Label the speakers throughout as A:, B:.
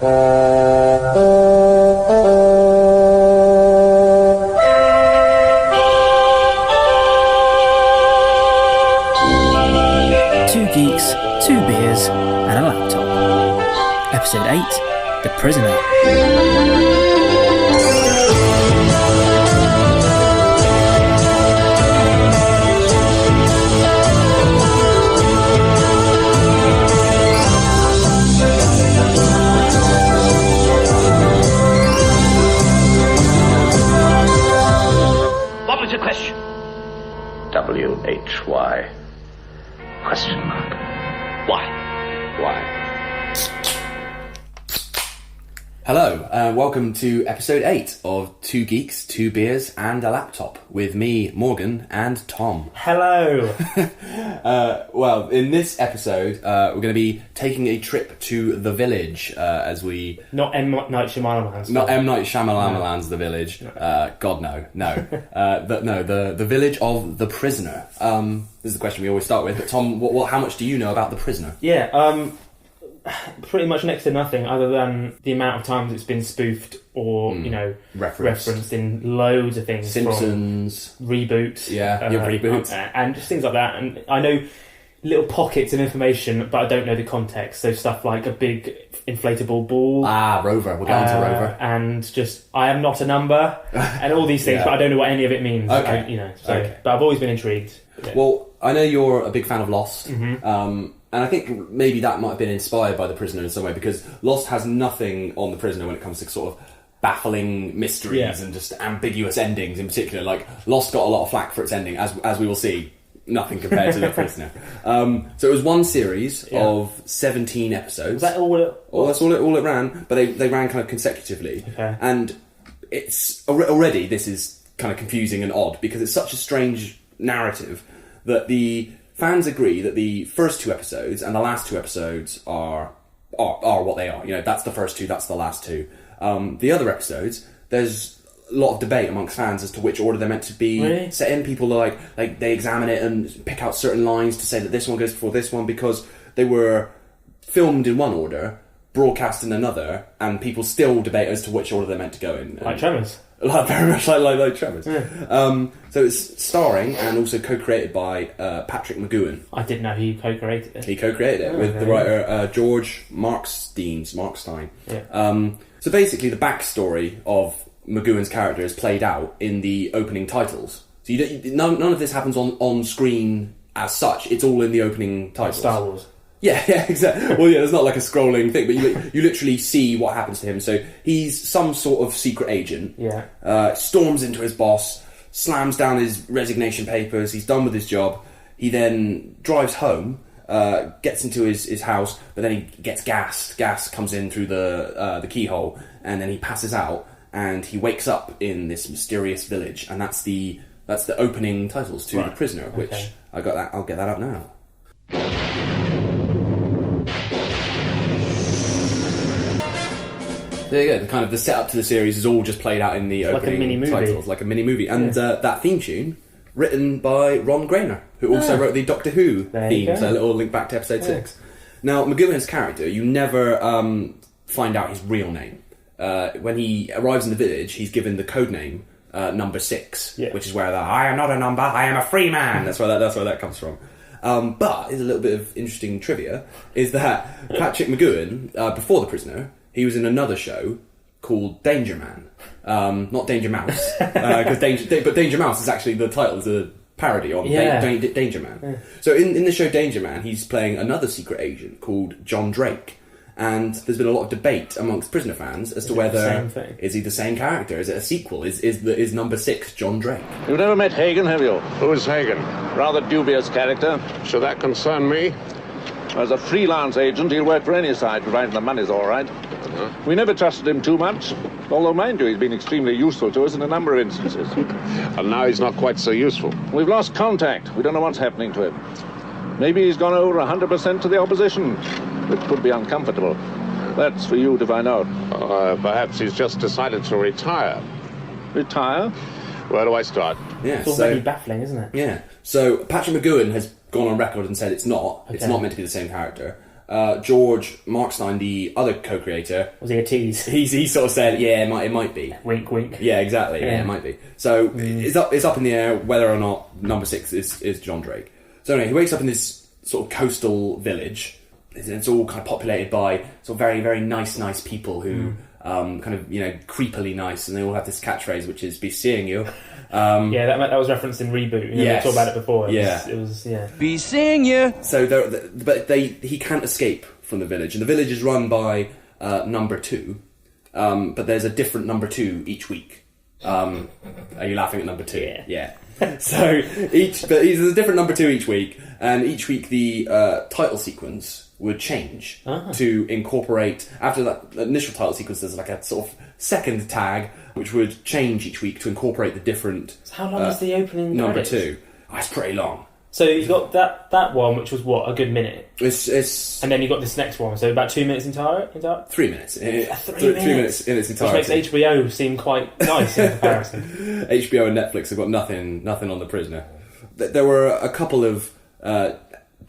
A: Two Geeks, 2 beers and a laptop. Episode 8, The Prisoner.
B: What was your question?
C: W-H-Y. Question mark.
B: Why?
C: Why?
D: Hello, welcome to episode 8 of Two Geeks, 2 beers and a laptop with me, Morgan, and Tom.
E: Hello.
D: Well, in this episode, we're going to be taking a trip to the village as we...
E: Not M. Night Shyamalan's.
D: Not M. Night Shyamalan's The Village. God, no. The village of The Prisoner. This is the question we always start with. But Tom, how much do you know about The Prisoner?
E: Yeah, pretty much next to nothing other than the amount of times it's been spoofed or, referenced in loads of things.
D: Simpsons.
E: From reboots.
D: Reboots.
E: And just things like that. And I know little pockets of information, but I don't know the context. So stuff like a big inflatable ball.
D: Rover. We'll go on to Rover.
E: And just, I am not a number. And all these things,
D: Yeah.
E: but I don't know what any of it means.
D: Okay. Okay.
E: But I've always been intrigued. Yeah.
D: Well, I know you're a big fan of Lost.
E: Mm-hmm.
D: And I think maybe that might have been inspired by The Prisoner in some way, because Lost has nothing on The Prisoner when it comes to sort of baffling mysteries and just ambiguous endings in particular. Like, Lost got a lot of flack for its ending, as we will see. Nothing compared to The Prisoner. So it was one series of 17 episodes.
E: Was that all?
D: That's all it ran, but they ran kind of consecutively.
E: Okay.
D: And it's already, this is kind of confusing and odd, because it's such a strange narrative that the fans agree that the first 2 episodes and the last 2 episodes are what they are. You know, that's the first 2, that's the last 2. The other episodes, there's a lot of debate amongst fans as to which order they're meant to be set in. People are like they examine it and pick out certain lines to say that this one goes before this one because they were filmed in one order, broadcast in another, and people still debate as to which order they're meant to go in.
E: Like Tremors.
D: Very much like Tremors.
E: Yeah.
D: So it's starring and also co-created by Patrick McGoohan.
E: I didn't know he co-created it.
D: He co-created it with the writer George Markstein.
E: Yeah.
D: So basically, the backstory of McGoohan's character is played out in the opening titles. So none of this happens on screen as such. It's all in the opening titles.
E: Star Wars.
D: Yeah, exactly. Well, there's not like a scrolling thing, but you literally see what happens to him. So he's some sort of secret agent.
E: Yeah.
D: Storms into his boss, slams down his resignation papers. He's done with his job. He then drives home, gets into his house, but then he gets gassed. Gas comes in through the keyhole, and then he passes out, and he wakes up in this mysterious village, and that's the opening titles to The Prisoner, which I'll get that up now. There you go. Kind of the setup to the series is all just played out in the opening titles, like a mini movie. And that theme tune, written by Ron Grainer, who also wrote the Doctor Who theme. So a little link back to episode 6. Now, McGoohan's character, you never find out his real name. When he arrives in the village, he's given the code name Number 6, which is where I am not a number, I am a free man. That's where that comes from. But there's a little bit of interesting trivia, is that Patrick McGoohan, before The Prisoner, he was in another show called Danger Man. Not Danger Mouse. But Danger Mouse is actually the title, is a parody on Danger Man. Yeah. So in the show Danger Man, he's playing another secret agent called John Drake. And there's been a lot of debate amongst Prisoner fans as to whether is he the same character? Is it a sequel? Is Number 6 John Drake?
F: You've never met Hagen, have you?
C: Who is Hagen?
F: Rather dubious character.
C: Should that concern me?
F: As a freelance agent, he'll work for any side, provided the money's all right. We never trusted him too much, although, mind you, he's been extremely useful to us in a number of instances.
C: And now he's not quite so useful.
F: We've lost contact. We don't know what's happening to him. Maybe he's gone over 100% to the opposition, which could be uncomfortable. That's for you to find out.
C: Perhaps he's just decided to retire.
F: Retire?
C: Where do I start?
D: Yeah,
E: it's already baffling, isn't it?
D: Yeah. So Patrick McGoohan has gone on record and said it's not. Okay. It's not meant to be the same character. George Markstein, the other co-creator...
E: Was he a tease?
D: He sort of said, yeah, it might be.
E: Wink, wink.
D: Yeah, exactly. Yeah, it might be. So it's up in the air whether or not number 6 is John Drake. So anyway, he wakes up in this sort of coastal village. It's all kind of populated by sort of very, very nice people who kind of, creepily nice, and they all have this catchphrase, which is "be seeing you."
E: That was referenced in Reboot. We talked about it before. It was
A: be seeing you.
D: So, he can't escape from the village, and the village is run by number 2, but there's a different number 2 each week. Are you laughing at number 2? Yeah. So there's a different number 2 each week, and each week the title sequence would change to incorporate, after that initial title sequence, there's like a sort of second tag which would change each week to incorporate the different.
E: So how long is the opening
D: number
E: credits?
D: 2? It's pretty long.
E: So you've got that one, which was what, a good minute.
D: It's
E: and then you got this next one, so about 2 minutes entire.
D: 3 minutes. 3
E: minutes.
D: minutes in its entirety.
E: Which makes HBO seem quite nice in comparison.
D: HBO and Netflix have got nothing on The Prisoner. There were a couple of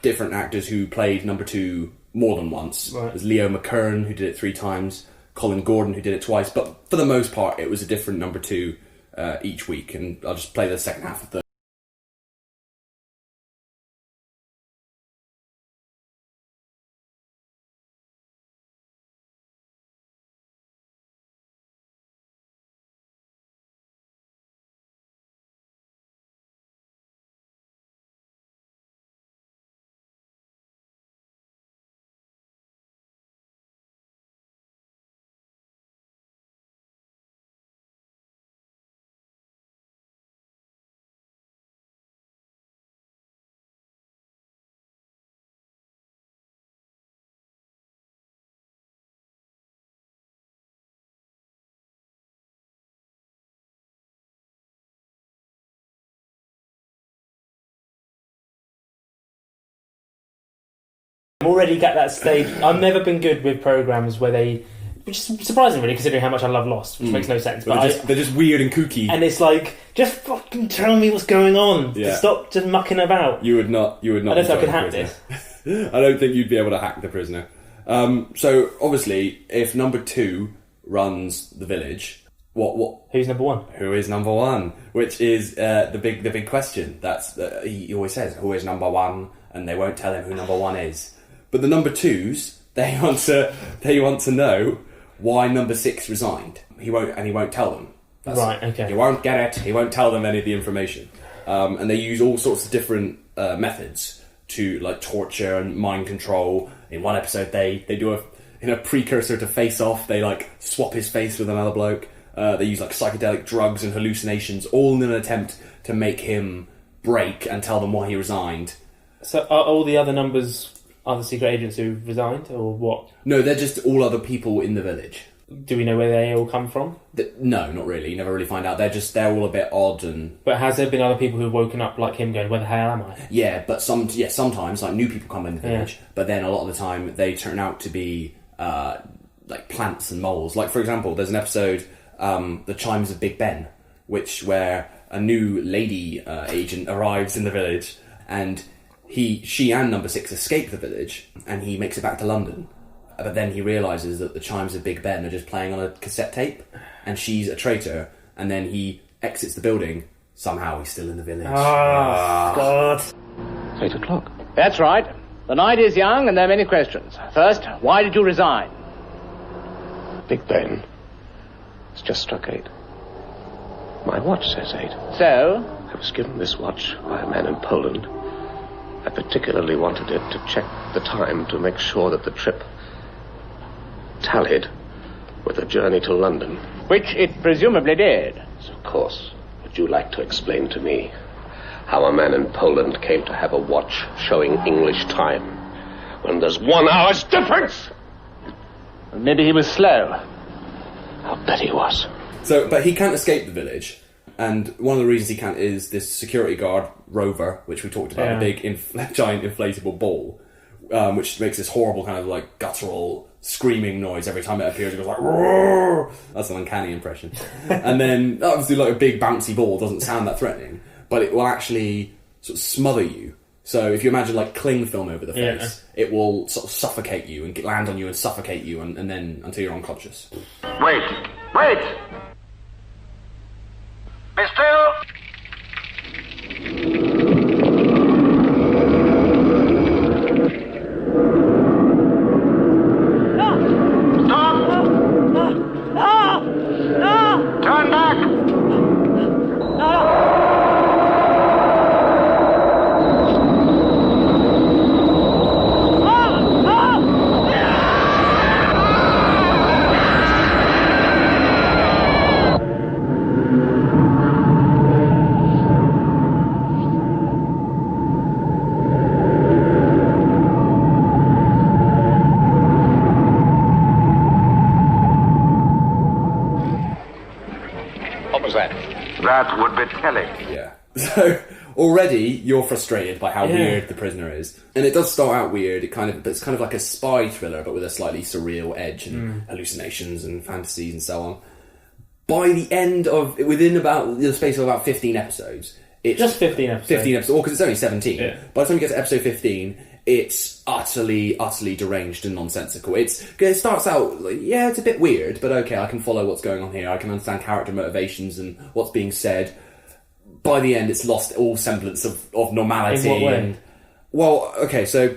D: different actors who played number 2 more than once.
E: Right.
D: There's Leo McKern, who did it 3 times, Colin Gordon, who did it twice, but for the most part it was a different number 2 each week, and I'll just play the second half of the
E: I'm already at that stage. I've never been good with programmes where they... Which is surprising, really, considering how much I love Lost, which makes no sense. But
D: they're just weird and kooky.
E: And it's like, just fucking tell me what's going on.
D: Yeah.
E: Stop just mucking about.
D: You would not. I
E: don't think I can hack this.
D: I don't think you'd be able to hack The Prisoner. So obviously, if number 2 runs the village, what?
E: Who's number 1?
D: Who is number 1? Which is the big question. That's he always says, "Who is number 1?" And they won't tell him who number 1 is. But the number 2s, they want to know why number 6 resigned. He won't tell them.
E: Right, okay.
D: He won't get it. He won't tell them any of the information. And they use all sorts of different methods to like torture and mind control. In one episode, they do a precursor to Face Off. They like swap his face with another bloke. They use like psychedelic drugs and hallucinations, all in an attempt to make him break and tell them why he resigned.
E: So are all the other numbers other secret agents who resigned, or what?
D: No, they're just all other people in the village.
E: Do we know where they all come from?
D: No, not really. You never really find out. They're all a bit odd and...
E: But has there been other people who've woken up like him going, where the hell am I?
D: Yeah, but sometimes like new people come in the village, but then a lot of the time they turn out to be like plants and moles. Like, for example, there's an episode, The Chimes of Big Ben, where a new lady agent arrives in the village, and she and number 6 escape the village, and he makes it back to London. But then he realises that the Chimes of Big Ben are just playing on a cassette tape, and she's a traitor, and then he exits the building. Somehow he's still in the village.
E: God.
F: It's 8 o'clock.
B: That's right. The night is young and there are many questions. First, why did you resign?
C: Big Ben. It's just struck 8. My watch says 8.
B: So?
C: I was given this watch by a man in Poland. I particularly wanted it to check the time to make sure that the trip tallied with the journey to London.
B: Which it presumably did.
C: Yes, of course. Would you like to explain to me how a man in Poland came to have a watch showing English time when there's 1 hour's difference?
B: Maybe he was slow.
C: I'll bet he was.
D: But he can't escape the village. And one of the reasons he can't is this security guard, Rover, which we talked about, a big, giant inflatable ball, which makes this horrible kind of like guttural screaming noise every time it appears. It goes like, roar! That's an uncanny impression. And then, obviously, like a big bouncy ball doesn't sound that threatening, but it will actually sort of smother you So if you imagine like cling film over the face, it will sort of suffocate you and land on you and suffocate you, and then until you're unconscious.
G: Wait! Be still! Turn back! That would be telling.
D: Yeah. So already you're frustrated by how weird the prisoner is, and it does start out weird. It's kind of like a spy thriller, but with a slightly surreal edge and hallucinations and fantasies and so on. By the end of within about the space of about 15 episodes, it's
E: just 15 episodes.
D: 15 episodes, because it's only 17.
E: Yeah.
D: By the time you get to episode 15, it's utterly deranged and nonsensical. It starts out like, it's a bit weird, but okay, I can follow what's going on here. I can understand character motivations and what's being said. By the end, it's lost all semblance of normality.
E: In what way?
D: Well, okay, so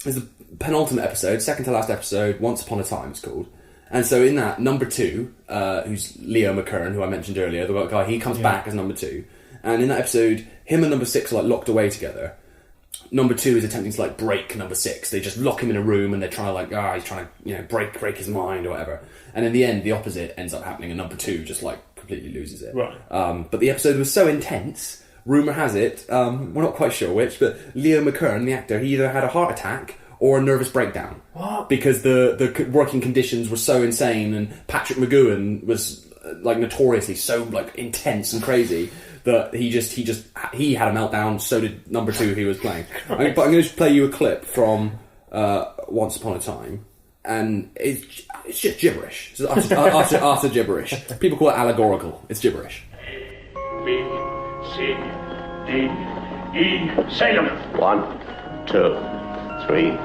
D: there's the penultimate episode, second to last episode, Once Upon a Time it's called. And so in that, number 2, who's Leo McKern, who I mentioned earlier, the guy, he comes back as number 2. And in that episode, him and number 6 are like locked away together. Number 2 is attempting to like break number 6. They just lock him in a room and they're trying to he's trying to break his mind or whatever. And in the end, the opposite ends up happening, and number 2 just like completely loses it.
E: Right.
D: But the episode was so intense. Rumour has it, we're not quite sure which, but Leo McKern, the actor, he either had a heart attack or a nervous breakdown.
E: What?
D: Because the working conditions were so insane, and Patrick McGoohan was like notoriously so like intense and crazy that he had a meltdown. So did number 2 who he was playing. But I'm going to play you a clip from Once Upon a Time, and it's just gibberish. It's utter gibberish. People call it allegorical. It's gibberish.
G: B, C, D, E, Salem.
C: 1, 2, 3,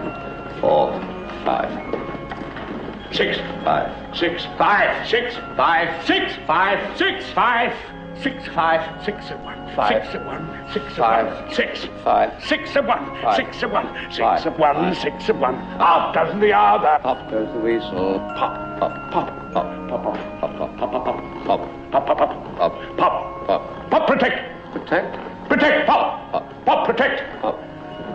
C: 4, 5.
G: 6,
C: 5.
G: 6, 5, 6, 5, 6, 5, 6, 5, 6, 5, 6 and 1, 6 and 1, 6 and 1, 6,
C: 5,
G: 6 and 1, 6 and 1, 6 and 1, 6 and 1. Up does the other.
C: Up goes the weasel.
G: Pop,
C: Pop,
G: pop,
C: pop, pop, pop, pop, pop, pop, pop,
G: pop, pop, pop,
C: pop,
G: pop,
C: pop.
G: pop, protect,
C: Protect.
G: protect, pop, pop, protect,
C: Pop.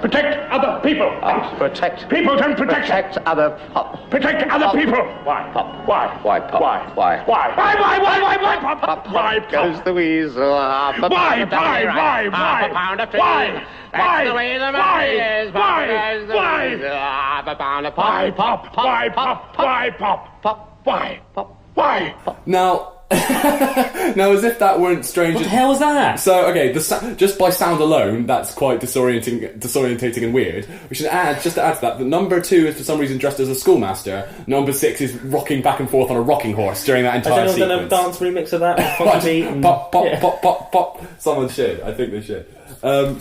G: protect other people.
C: Protect.
G: People don't protect.
C: Protect other pop.
G: Protect other
C: Pop.
G: people. Why?
C: Pop.
G: Why?
C: Why pop?
G: Why?
C: Why?
G: Why? Why?
C: Pop,
G: Why?
C: pop goes the weasel.
G: Why? Why?
B: Half a pound of trees.
G: Why?
B: That's the way the money is.
G: Why?
B: Why? Half a pound of
G: Why pop? Why pop? Why pop?
C: Pop.
G: Why?
C: Pop.
G: Why?
D: Now, as if that weren't strange.
E: What the hell was that?
D: So, okay, just by sound alone, that's quite disorientating and weird. We should add, just to add to that number 2 is for some reason dressed as a schoolmaster. Number 6 is rocking back and forth on a rocking horse during that entire
E: Has anyone
D: sequence.
E: done a dance remix of that? With funky beat and...
D: Pop, pop, pop, pop, pop. Someone should. I think they should. So at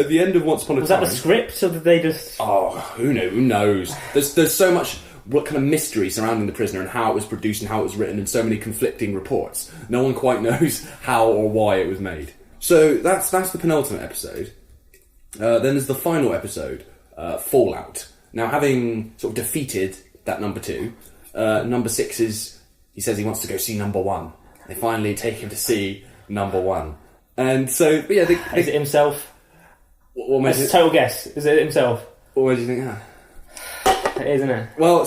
D: the end of Once Upon a Time...
E: Was that the script, or did they just...
D: Oh, who knows? There's so much... what kind of mystery surrounding The Prisoner and how it was produced and how it was written, and so many conflicting reports. No one quite knows how or why it was made. So that's the penultimate episode. Then there's the final episode, Fallout. Now, having sort of defeated that number 2, number 6 he says he wants to go see number 1. They finally take him to see number 1. And so, yeah...
E: Is it himself?
D: What makes
E: It's a total guess. Is it himself?
D: What do you think?
E: It is, isn't it?
D: Well,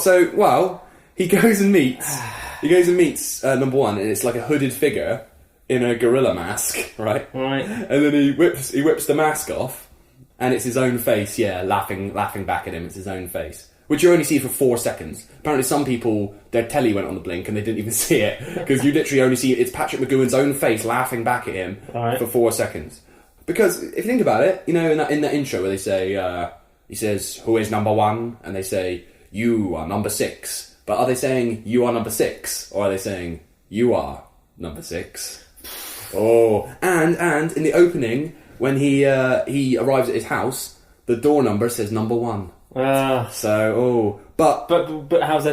D: he goes and meets number 1, and it's like a hooded figure in a gorilla mask, right?
E: Right.
D: And then he whips the mask off, and it's his own face, laughing back at him. It's his own face, which you only see for 4 seconds. Apparently, some people, their telly went on the blink and they didn't even see it, because you literally only see it's Patrick McGoohan's own face laughing back at him for 4 seconds. Because if you think about it, in that intro where they say. He says, "Who is number 1?" And they say, "You are number 6." But are they saying, "You are number 6"? Or are they saying, "You are number 6"? Oh, and in the opening, when he arrives at his house, the door number says number 1. But
E: how's there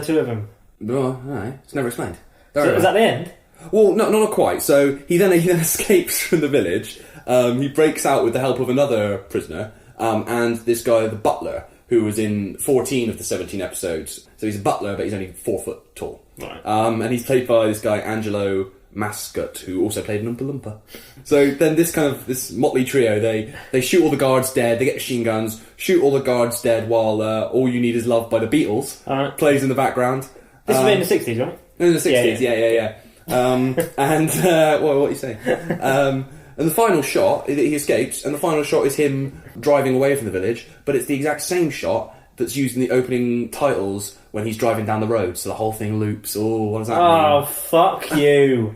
E: 2 of them?
D: Well, no, it's never explained.
E: So is that the end?
D: Well, no, not quite. So he then escapes from the village. He breaks out with the help of another prisoner, and this guy, the butler, who was in 14 of the 17 episodes. So he's a butler, but he's only 4 foot tall.
E: Right.
D: And he's played by this guy, Angelo Mascot, who also played an Oompa Loompa. So then this motley trio, they shoot all the guards dead, they get machine guns, shoot all the guards dead while All You Need Is Love by the Beatles plays in the background.
E: This was in the 60s, right?
D: In the 60s, yeah. And what are you saying? And the final shot, he escapes, and the final shot is him driving away from the village, but it's the exact same shot that's used in the opening titles when he's driving down the road, so the whole thing loops. Oh, what does that mean?
E: Oh, fuck you.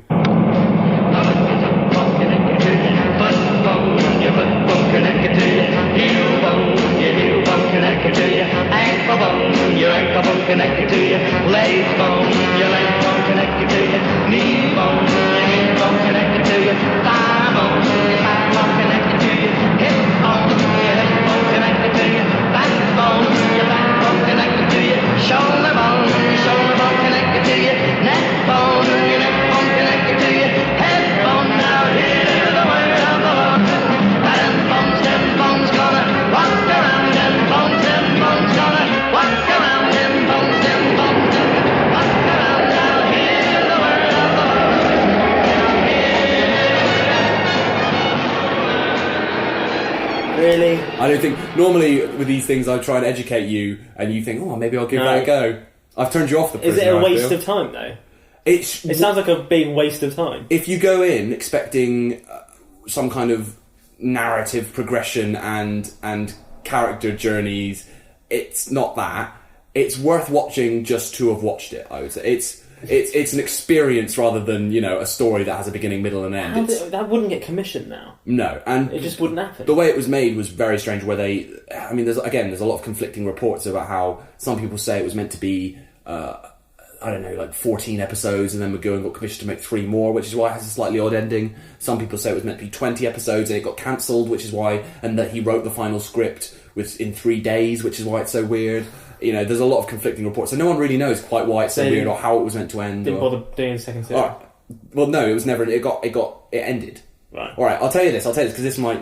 E: Really?
D: I don't think... Normally, with these things, I try and educate you, and you think, oh, maybe I'll give that a go. I've turned you off the prisoner.
E: Is it a waste of time, though? It sounds like a big waste of time.
D: If you go in expecting some kind of narrative progression and character journeys, it's not that. It's worth watching just to have watched it, I would say. It's an experience rather than, a story that has a beginning, middle and end.
E: That wouldn't get commissioned now.
D: No, and
E: it just wouldn't happen.
D: The way it was made was very strange, where there's a lot of conflicting reports about how some people say it was meant to be, 14 episodes, and then McGoohan got commissioned to make 3 more, which is why it has a slightly odd ending. Some people say it was meant to be 20 episodes and it got cancelled, which is why, and that he wrote the final script in 3 days, which is why it's so weird. There's a lot of conflicting reports, so no one really knows quite why it's so weird or how it was meant to end.
E: Didn't bother doing a second series.
D: Right. Well, no, it was never. It ended.
E: Right.
D: All right. I'll tell you this because this might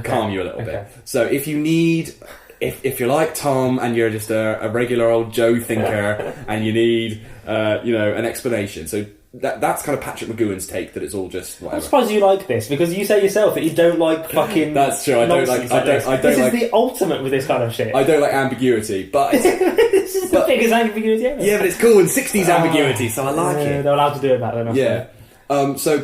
D: calm you a little bit. So if you need, if you're like Tom and you're just a regular old Joe thinker and you need, an explanation. So that's kind of Patrick McGoohan's take that it's all just whatever.
E: I'm surprised you like this because you say yourself that you don't like fucking.
D: That's true. I don't like.
E: This is the ultimate with this kind of shit.
D: I don't like ambiguity, but
E: this is the biggest ambiguity ever.
D: Yeah, but it's cool in 60s ambiguity, so I like it.
E: They're allowed to do it back then.
D: Yeah. So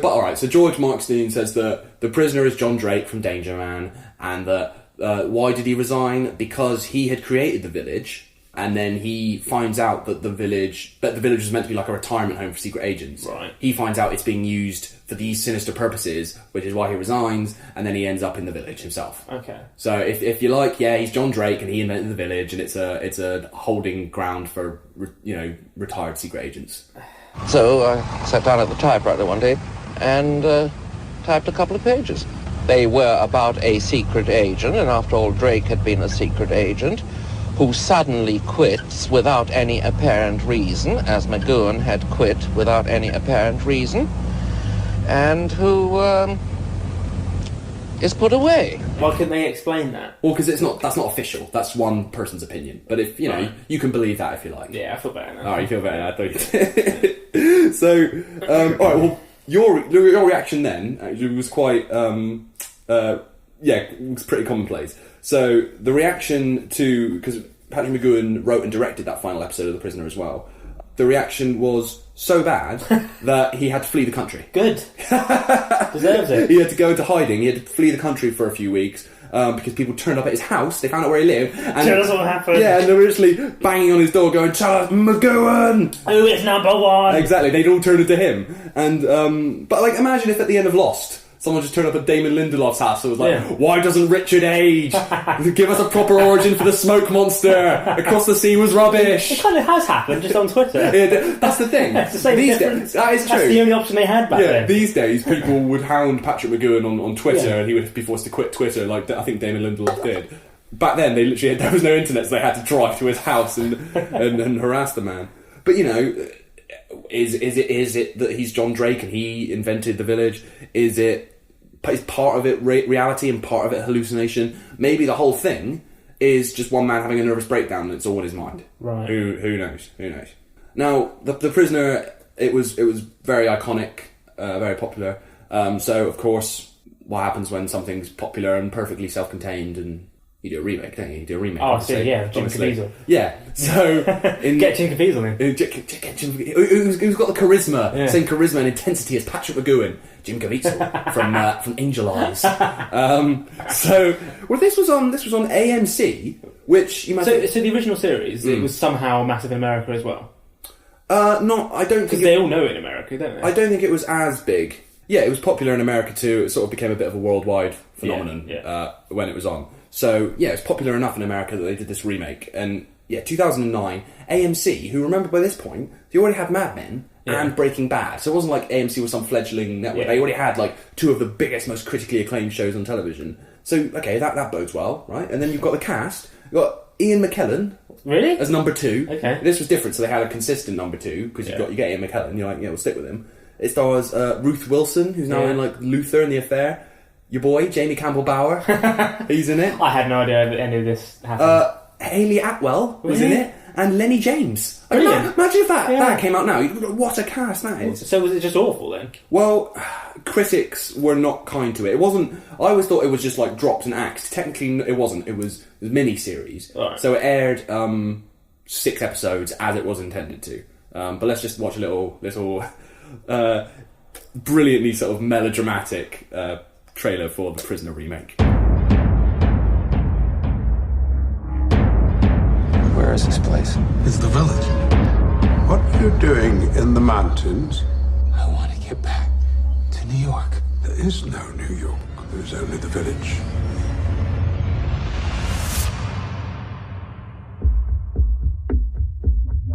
D: George Markstein says that the prisoner is John Drake from Danger Man, and that why did he resign? Because he had created the village. And then he finds out that the village was meant to be like a retirement home for secret agents.
E: Right.
D: He finds out it's being used for these sinister purposes, which is why he resigns, and then he ends up in the village himself.
E: Okay.
D: So if you like, he's John Drake, and he invented the village, and it's a holding ground for retired secret agents.
H: So I sat down at the typewriter one day and typed a couple of pages. They were about a secret agent, and after all, Drake had been a secret agent, who suddenly quits without any apparent reason, as McGoohan had quit without any apparent reason, and who is put away.
E: Why couldn't they explain that?
D: Well, because that's not official. That's one person's opinion. But if you can believe that if you like.
E: Yeah, I feel better now.
D: Oh, you feel better now. I thought you did. So, all right. Well, your reaction then actually was quite it was pretty commonplace. So the reaction to, because Patrick McGoohan wrote and directed that final episode of The Prisoner as well, the reaction was so bad that he had to flee the country.
E: Good. Deserves it.
D: He had to go into hiding. He had to flee the country for a few weeks because people turned up at his house. They found out where he lived. And
E: tell us what happened.
D: Yeah, and they were literally banging on his door going, "Tell us, McGoohan!
E: Who is number one?"
D: Exactly. They'd all turned into him. And but imagine if at the end of Lost, Someone just turned up at Damon Lindelof's house and was like, why doesn't Richard age? Give us a proper origin for the smoke monster. Across the Sea was rubbish.
E: It kind of has happened, just on Twitter.
D: That's the thing.
E: It's the same difference.
D: That is true.
E: That's the only option they had back then.
D: These days, people would hound Patrick McGoohan on Twitter, and he would be forced to quit Twitter, like I think Damon Lindelof did. Back then, there was no internet, so they had to drive to his house and harass the man. But, you know, is it that he's John Drake and he invented the village? Is part of it reality and part of it hallucination? Maybe the whole thing is just one man having a nervous breakdown and it's all in his mind.
E: Right.
D: Who knows? Now, the Prisoner, it was very iconic, very popular. So, of course, what happens when something's popular and perfectly self-contained and you do a remake, don't you? You do a remake.
E: Oh, Jim Caviezel.
D: Yeah, so...
E: Get Jim Caviezel in.
D: Get Jim Caviezel. Who's got the charisma, same charisma and intensity as Patrick McGoohan. Jim Caviezel from Angel Eyes. This was on AMC, which you might...
E: So the original series, it was somehow massive in America as well?
D: I don't think...
E: Because they all know it in America, don't they?
D: I don't think it was as big. Yeah, it was popular in America too. It sort of became a bit of a worldwide phenomenon when it was on. So, yeah, it was popular enough in America that they did this remake. And, 2009, AMC, who remember by this point, they already had Mad Men and Breaking Bad. So it wasn't like AMC was some fledgling network. They already had, like, two of the biggest, most critically acclaimed shows on television. So, okay, that bodes well, right? And then you've got the cast. You've got Ian McKellen.
E: Really?
D: As number 2.
E: Okay.
D: This was different, so they had a consistent number 2, because you get Ian McKellen, you're like, we'll stick with him. It stars Ruth Wilson, who's now in, like, Luther and The Affair. Your boy, Jamie Campbell-Bower, he's in it.
E: I had no idea that any of this happened.
D: Haley Atwell was in it, and Lenny James. Imagine if that came out now. What a cast that is.
E: So was it just awful then?
D: Well, critics were not kind to it. It wasn't... I always thought it was just like dropped and axed. Technically, it wasn't. It was a mini-series. Right. So it aired 6 episodes as it was intended to. But let's just watch a little brilliantly sort of melodramatic... trailer for the Prisoner remake.
I: Where is this place?
J: It's the village. What are you doing in the mountains?
I: I want to get back to New York.
J: There is no New York. There's only the village.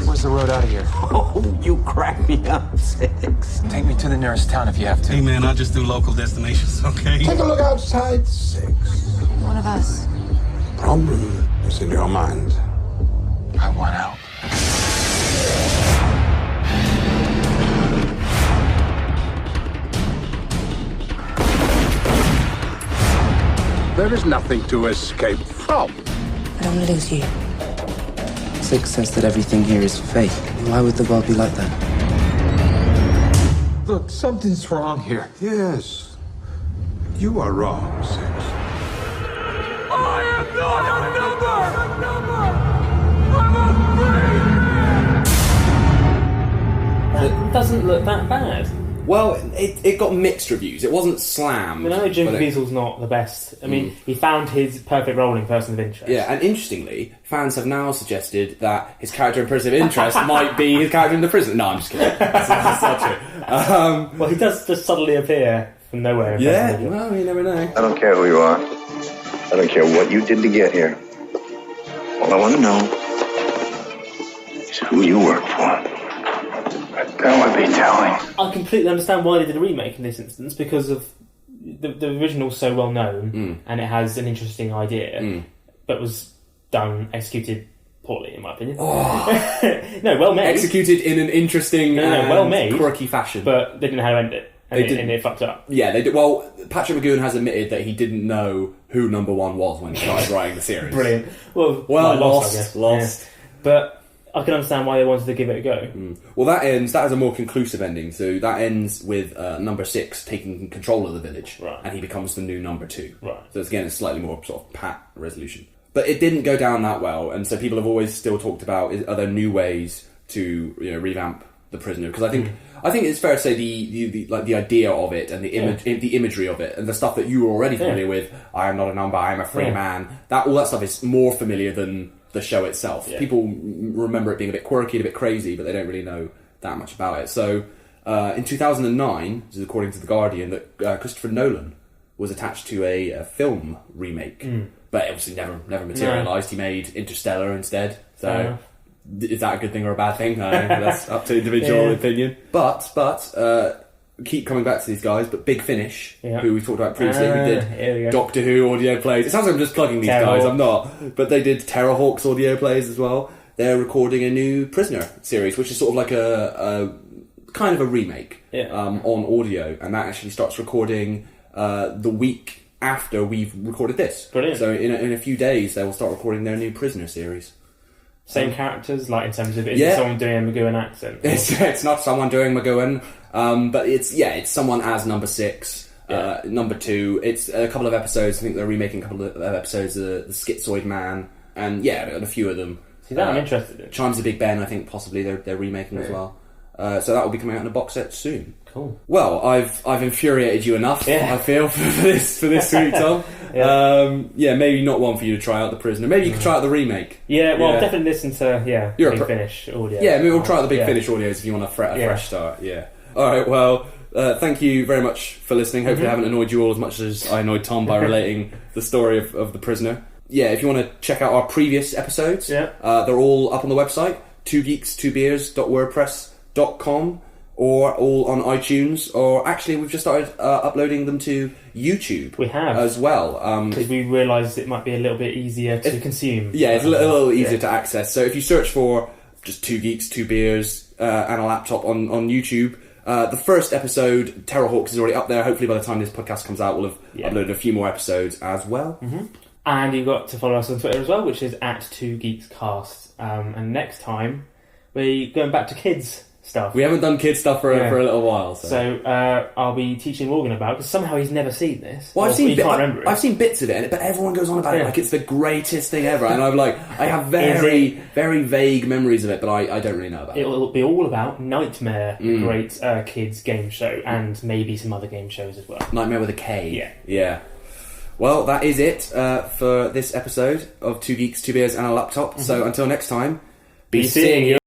I: Where's the road out of here?
K: Oh, you crack me up, Six.
I: Take me to the nearest town if you have to.
J: Hey, man, I'll just do local destinations, okay?
K: Take a look outside, Six.
L: One of us.
J: Problem is in your mind.
I: I want out.
J: There is nothing to escape from.
L: I don't want to lose you.
M: Six says that everything here is fake. Why would the world be like that?
K: Look, something's wrong here.
J: Yes. You are wrong, Six.
K: I am not a number!
E: It doesn't look that bad.
D: Well, it got mixed reviews. It wasn't slammed.
E: I know Jim Caviezel's not the best. I mean, he found his perfect role in Person of Interest.
D: Yeah, and interestingly, fans have now suggested that his character in Person of Interest might be his character in The Prisoner. No, I'm just kidding. That's not true.
E: Well, he does just suddenly appear from nowhere.
D: Well, you never know.
N: I don't care who you are. I don't care what you did to get here. All I want to know is who you work for. That would be telling.
E: I completely understand why they did a remake in this instance, because of the original's so well known and it has an interesting idea, but was executed poorly, in my opinion.
D: Oh.
E: No, well made.
D: Executed in an interesting,
E: well made,
D: quirky fashion,
E: but they didn't know how to end it. And it fucked up.
D: Yeah, they did. Well, Patrick McGoohan has admitted that he didn't know who number 1 was when he started writing the series.
E: Brilliant. Well,
D: lost.
E: I guess. Yeah. But I can understand why they wanted to give it a go.
D: Well, that has a more conclusive ending. So that ends with number 6 taking control of the village, and he becomes the new number 2.
E: Right.
D: So it's, again, a slightly more sort of pat resolution. But it didn't go down that well, and so people have always still talked about, are there new ways to revamp The Prisoner? Because I think it's fair to say the idea of it and the imagery of it and the stuff that you were already familiar with. I am not a number. I am a free man. All that stuff is more familiar than the show itself. People remember it being a bit quirky, a bit crazy, but they don't really know that much about it. So in 2009, this is according to The Guardian, that Christopher Nolan was attached to a film remake, but it obviously never materialised. He made Interstellar instead. So is that a good thing or a bad thing? That's up to individual opinion. But keep coming back to these guys. But Big Finish, who we talked about previously, who did Doctor Who audio plays. It sounds like I'm just plugging these guys. I'm not. But they did Terrorhawks audio plays as well. They're recording a new Prisoner series, which is sort of like a kind of a remake on audio, and that actually starts recording the week after we've recorded this.
E: Brilliant.
D: So in a few days they will start recording their new Prisoner series.
E: Same characters, like in terms of is it someone doing a McGoohan accent?
D: It's not someone doing McGoohan, but it's someone as number 6. Number 2, it's a couple of episodes. I think they're remaking a couple of episodes of The Schizoid Man, and a few of them.
E: See, that I'm interested in.
D: Chimes of Big Ben, I think possibly they're remaking as well. So that will be coming out in a box set soon.
E: Cool.
D: Well, I've infuriated you enough. I feel for this week, Tom. Maybe not one for you to try out The Prisoner. Maybe you could try out the remake.
E: Definitely listen to Big Finish audio.
D: Yeah, maybe we'll try out the Big Finish audios if you want a fresh start. Yeah. All right. Well, thank you very much for listening. Hopefully, I haven't annoyed you all as much as I annoyed Tom by relating the story of The Prisoner. Yeah, if you want to check out our previous episodes, they're all up on the website, twogeeks2beers.wordpress.com, or all on iTunes, or actually we've just started uploading them to YouTube.
E: We have.
D: As well.
E: Because we realised it might be a little bit easier to consume.
D: Yeah, it's a little easier to access. So if you search for just 2 Geeks, 2 Beers, and a laptop on YouTube, the first episode, Terrorhawks, is already up there. Hopefully by the time this podcast comes out, we'll have uploaded a few more episodes as well.
E: Mm-hmm. And you've got to follow us on Twitter as well, which is @2geekscast. And next time, we're going back to kids stuff.
D: We haven't done kids stuff for a little while.
E: So I'll be teaching Morgan about, because somehow he's never seen this.
D: Well, I've seen bits of it, but everyone goes on about it like it's the greatest thing ever. And I have very, very vague memories of it, but I don't really know about it.
E: It'll be all about Nightmare, the great kids game show, and maybe some other game shows as well.
D: Nightmare with a K.
E: Yeah.
D: Well, that is it for this episode of 2 Geeks, 2 Beers and a Laptop. So until next time, be seeing you